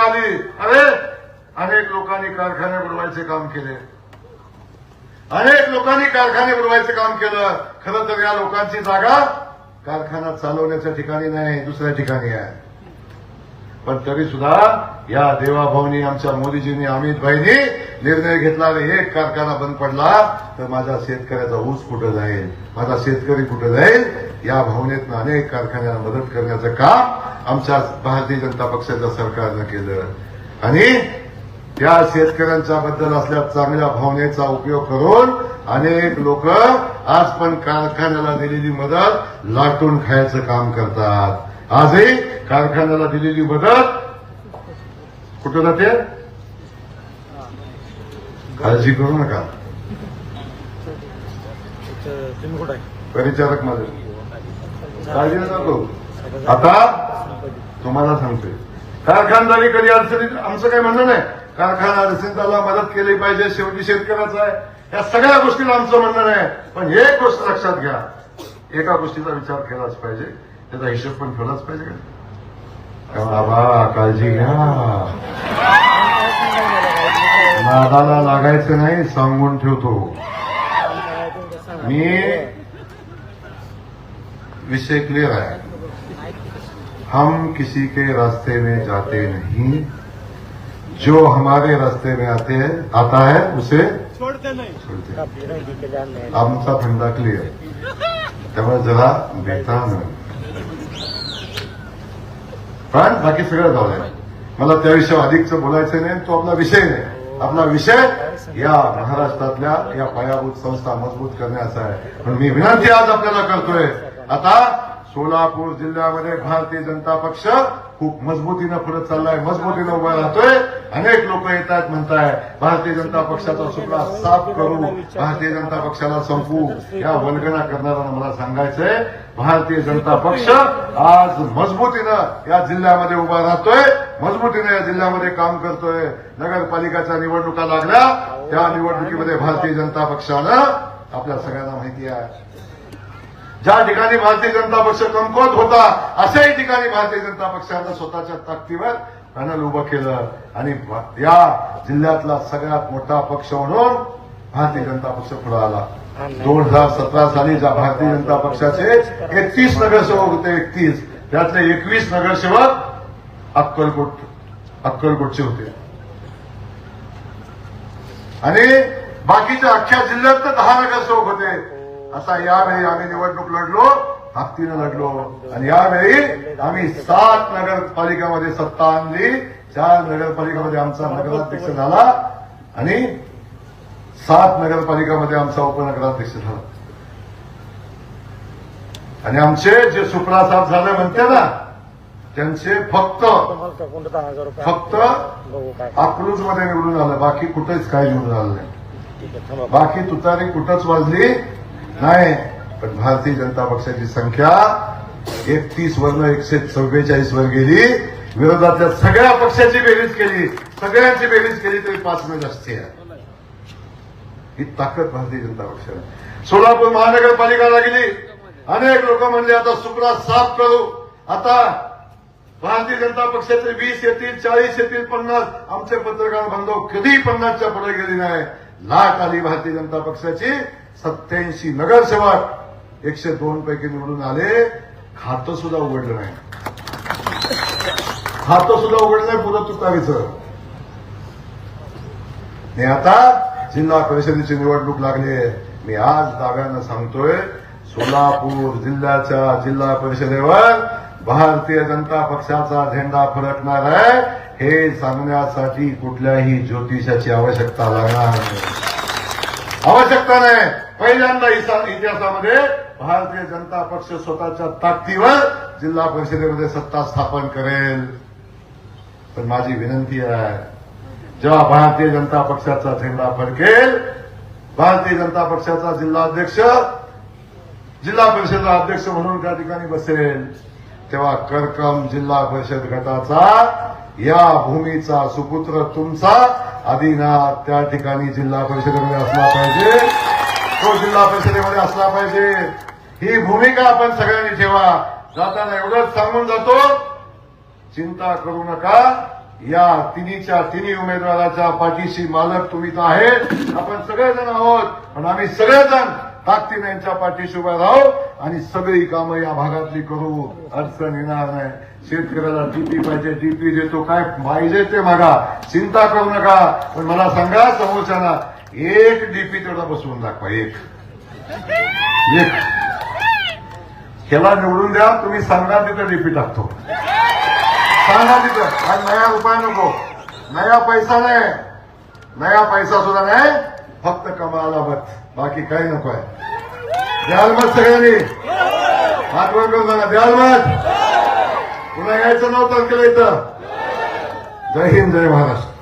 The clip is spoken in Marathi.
आली, अरे अनेक लोकांनी कारखाने बुडवायचे काम केले, अनेक लोकांनी कारखाने बुडवायचं काम केलं. खरं तर या लोकांची जागा कारखाना चालवण्याच्या ठिकाणी नाही, दुसऱ्या ठिकाणी आहे. पण तरी सुद्धा या देवाभाऊनी, आमच्या मोदीजींनी, अमितभाईंनी निर्णय घेतला, एक कारखाना बंद पडला तर माझ्या शेतकऱ्याचा ऊस कुठं जाईल, माझा शेतकरी कुठं जाईल. या भावनेतनं अनेक कारखान्यांना मदत करण्याचं काम आमच्या भारतीय जनता पक्षाच्या सरकारनं केलं. आणि त्या शेतकऱ्यांच्या बद्दल असल्या चांगल्या भावनेचा उपयोग करून अनेक लोक आज पण कारखान्याला दिलेली मदत लाटून खायचं काम करतात. आजही कारखान्याला दिलेली मदत कुठं जाते, काळजी करू नका. परिचारक माझे काळजी नका करू. आता तुम्हाला सांगतोय, कारखानदारी कधी अडचणीत आमचं काही म्हणणं नाही. कारखाना अडचणीला मदत केली पाहिजे, शेवटी शेतकऱ्याचा आहे. या सगळ्या गोष्टीला आमचं म्हणणं नाही. पण एक गोष्ट लक्षात घ्या, एका गोष्टीचा विचार केलाच पाहिजे, त्याचा हिशोब पण ठेवलाच पाहिजे. बाबा काळजी घ्या, नादाला लागायचं नाही, सांगून ठेवतो मी. विषय क्लियर है, हम किसी के रास्ते में जाते नहीं, जो हमारे रास्ते में आता है उसे छोड़ते नहीं. आमचा फंडा क्लियर, त्यामुळे जरा बेता न. पण बाकी सगळं जाऊ द्या, मला त्याविषयी अधिकच बोलायचं नाही, तो आपला विषय नाही. आपला विषय या महाराष्ट्रातल्या या पायाभूत संस्था मजबूत करण्याचा आहे. पण मी विनंती आज आपल्याला करतोय, आता सोलापूर जिल्ह्यामध्ये भारतीय जनता पक्ष खूप मजबूतीनं पुढे चाललाय, मजबूतीनं उभा राहतोय. अनेक लोक येत आहेत, म्हणताय भारतीय जनता पक्षाचा सुपडा साफ करू, भारतीय जनता पक्षाला संपू. या वल्गना करणाऱ्यांना मला सांगायचंय, भारतीय जनता पक्ष आज मजबूतीनं या जिल्ह्यामध्ये उभा राहतोय, मजबूतीने या जिल्ह्यामध्ये काम करतोय. नगरपालिकाच्या निवडणुका लागल्या, त्या निवडणुकीमध्ये भारतीय जनता पक्षानं, आपल्या सगळ्यांना माहिती आहे, ज्या ठिकाणी भारतीय जनता पक्ष कमकुवत होता अशाही ठिकाणी भारतीय जनता पक्षानं स्वतःच्या ताकदीवर पॅनल उभं केलं. आणि या जिल्ह्यातला सगळ्यात मोठा पक्ष म्हणून भारतीय जनता पक्ष पुढे आला. 2017 साली ज्या भारतीय जनता पक्षाचे 31 नगरसेवक होते, 31 त्यातले 21 नगरसेवक अक्कलकोटचे होते. आणि बाकीच्या अख्ख्या जिल्ह्यात 10 नगरसेवक होते. असा यावेळी आम्ही निवडणूक लढलो, ताकदीनं लढलो. आणि यावेळी आम्ही 7 नगरपालिकामध्ये सत्ता आणली, 4 नगरपालिकामध्ये आमचा नगराध्यक्ष झाला आणि 7 नगरपालिकामध्ये आमचा उपनगराध्यक्ष झाला. आणि आमचे जे सुप्रासाहेब झाले म्हणते ना, त्यांचे फक्त अकलूजमध्ये निवडून आलं, बाकी कुठेच काही निवडून आलं नाही. बाकी तुतारी कुठंच वाजली नाही. पण भारतीय जनता पक्षाची संख्या 31 वरनं 144 वर गेली. विरोधातल्या सगळ्या पक्षाची बेरीज केली, सगळ्यांची बेरीज केली तरी 5 न जास्ती आहे. ही ताकद भारतीय जनता पक्षाला. सोलापूर महानगरपालिका लागली, अनेक लोक म्हणले आता सुपडा साफ करू, आता भारतीय जनता पक्षाचे 20 येतील, 40 येतील, 50. आमचे पत्रकार बांधव कधी 50च्या पुढे गेली नाही. लाट आली भारतीय जनता पक्षाची. 87 नगरसेवक 102 पैकी निवडून आले. खातं सुद्धा उघडलं नाही, खातं सुद्धा उघडलं नाही पुरं तुतारीचं. आणि आता जिल्हा परिषदेची निवडणूक लागली. मी आज दाव्यानं सांगतोय, सोलापूर जिल्ह्याच्या जिल्हा परिषदेवर भारतीय जनता पक्षाचा झेंडा फडकणार आहे. हे सांगण्यासाठी कुठल्याही ज्योतिषाची आवश्यकता लागणार नाही, आवश्यकता नाही. पहिल्यांदा इतिहासामध्ये भारतीय जनता पक्ष स्वतःच्या ताकदीवर जिल्हा परिषदेमध्ये सत्ता स्थापन करेल. पण माझी विनंती आहे, जेव्हा भारतीय जनता पक्षाचा झेंडा फडकेल, भारतीय जनता पक्षाचा जिल्हाध्यक्ष जिल्हा परिषद अध्यक्ष म्हणून त्या ठिकाणी बसेल, तेव्हा करकम जिल्हा परिषद गटाचा या भूमीचा सुपुत्र तुमचा आदिनाथ त्या ठिकाणी जिल्हा परिषदेमध्ये असला पाहिजे, तो जिल्हा परिषदेमध्ये असला पाहिजे. ही भूमिका आपण सगळ्यांनी ठेवा. जाताना एवढंच सांगून जातो, चिंता करू नका, या तिन्ही उमेदवाराच्या पाठीशी मालक तुम्ही तर आहेत, आपण सगळेजण आहोत. पण आम्ही सगळेजण ताकदीने यांच्या पाठीशी उभे राहू आणि सगळी कामं या भागातली करू. अडचण येणार नाही. शेतकऱ्याला डीपी पाहिजे, डीपी देतो, काय पाहिजे ते मागा, चिंता करू नका. पण मला सांगा समोरच्यांना एक डीपी तेवढा बसवून दाखवा. एक ह्याला निवडून द्या, तुम्ही सांगा तिथं डीपी टाकतो. सांगा तिथं. आज नया रुपया नको, नया पैसा नाही, नया पैसा सुद्धा नाही, फक्त कमाला मत, बाकी काही नको आहे. द्याल मत सगळ्यांनी, हात वर करून सांगा द्याल मत. पुन्हा यायचं नव्हतं केलं इथं. जय हिंद, जय महाराष्ट्र.